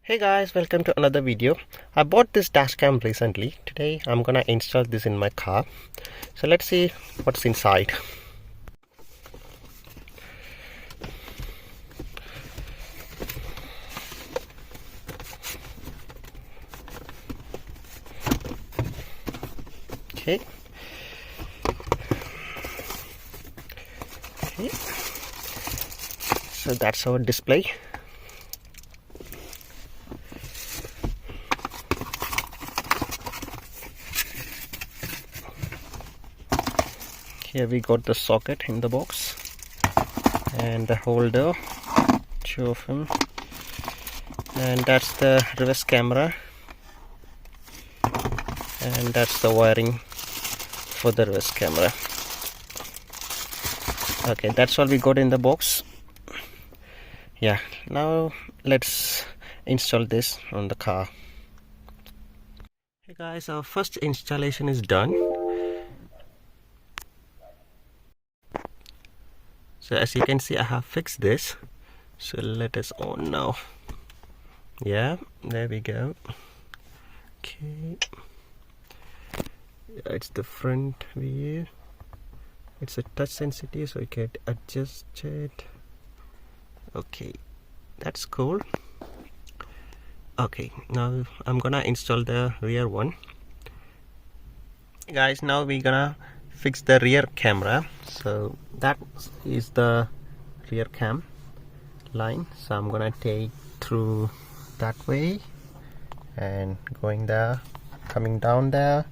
Hey guys, welcome to another video. I bought this dashcam recently. Today I'm gonna install this in my car. So let's see what's inside. Okay. So that's our display. Here we got the socket in the box and the holder, two of them, and that's the reverse camera, and that's the wiring for the reverse camera. Okay, that's all we got in the box. Yeah, now let's install this on the car. Hey guys, our first installation is done. So as you can see, I have fixed this. So let us on now. Yeah, there we go. Okay. Yeah, it's the front view. It's a touch sensitive, so you can adjust it. Okay, that's cool. Okay, now I'm gonna install the rear one. Guys, now we're gonna fix the rear camera. So that is the rear cam line, so I'm gonna take through that way and going there, coming down there,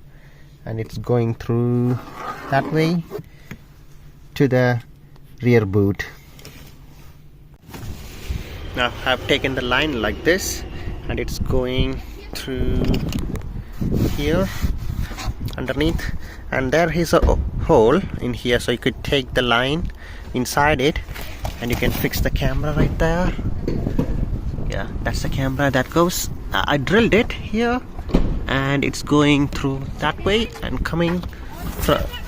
and it's going through that way to the rear boot. Now I've taken the line like this and it's going through here underneath, and there is a hole in here, so you could take the line inside it and you can fix the camera right there. Yeah, that's the camera that goes. I drilled it here and it's going through that way and coming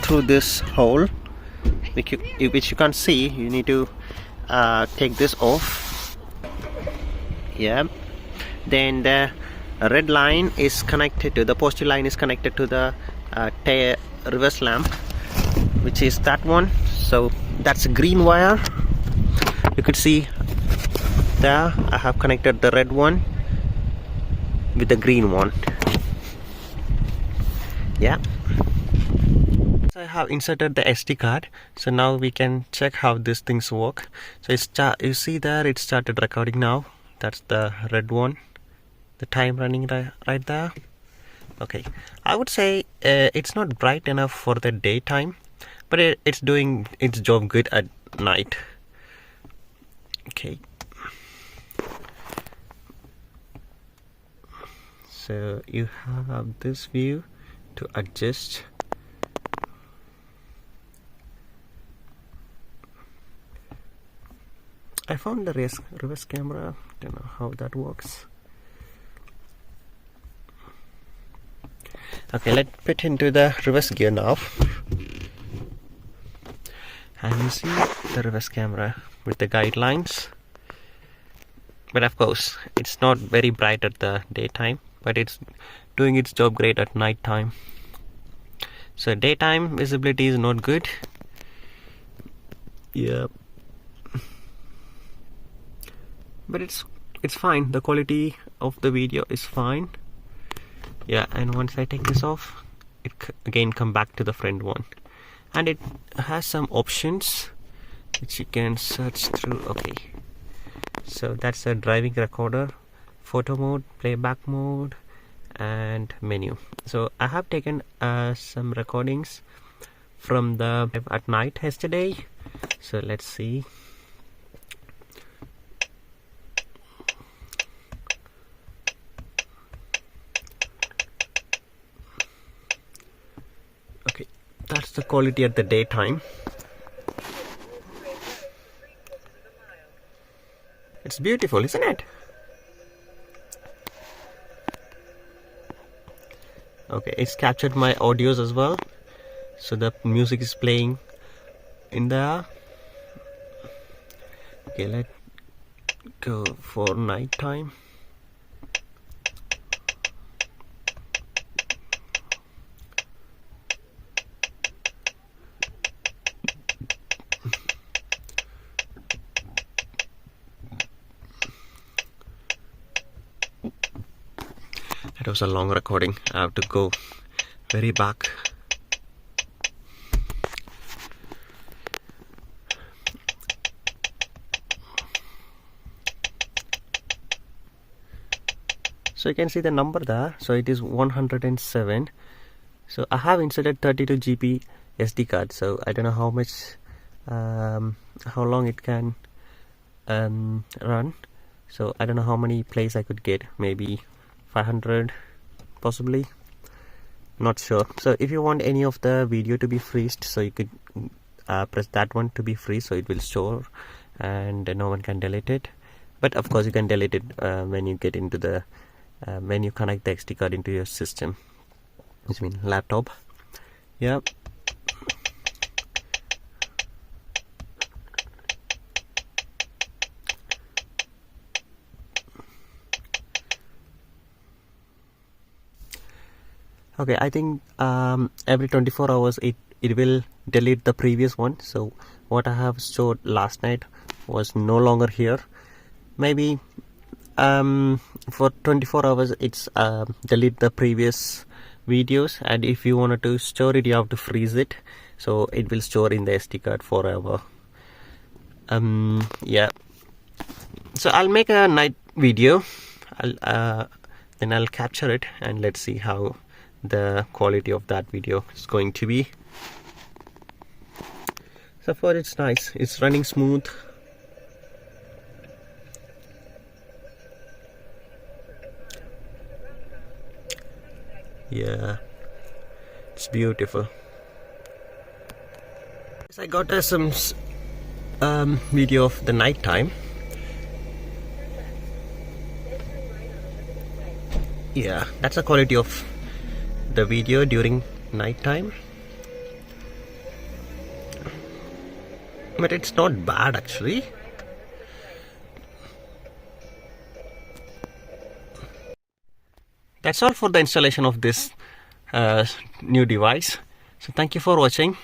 through this hole, which you can't see. You need to take this off. Yeah, then the red line is connected to the positive line, is connected to the reverse lamp, which is that one. So that's a green wire. You could see there I have connected the red one with the green one. Yeah, so I have inserted the SD card, so now we can check how these things work. So you see there it started recording now. That's the red one, the time running right there. Okay, I would say it's not bright enough for the daytime, but it's doing its job good at night. Okay, so you have this view to adjust. I found the reverse camera. Don't know how that works. Okay, let's put into the reverse gear now. And you see the reverse camera with the guidelines. But of course, it's not very bright at the daytime, but it's doing its job great at night time. So daytime visibility is not good. Yeah. But it's fine. The quality of the video is fine. Yeah, and once I take this off, it again come back to the front one, and it has some options which you can search through. Okay, so that's a driving recorder, photo mode, playback mode, and menu. So I have taken some recordings from the at night yesterday, so let's see. Okay, that's the quality at the daytime. It's beautiful, isn't it? Okay, it's captured my audios as well, so the music is playing in there. Okay, let's go for night time. It was a long recording. I have to go very back. So you can see the number there. So it is 107. So I have inserted 32 GB SD card. So I don't know how much, how long it can run. So I don't know how many plays I could get. Maybe 500, possibly. Not sure. So if you want any of the video to be freezed, so you could press that one to be free, so it will store and no one can delete it. But of course you can delete it when you get into the when you connect the SD card into your system, which means laptop. Yeah. Okay, I think every 24 hours it will delete the previous one. So what I have stored last night was no longer here. Maybe for 24 hours it's delete the previous videos, and if you wanted to store it, you have to freeze it, so it will store in the SD card forever. Yeah, so I'll make a night video. Then I'll capture it and let's see how the quality of that video is going to be. So far it's nice, it's running smooth. Yeah, it's beautiful. So I got some video of the night time. Yeah, that's the quality of the video during night time. But it's not bad actually. That's all for the installation of this new device. So thank you for watching.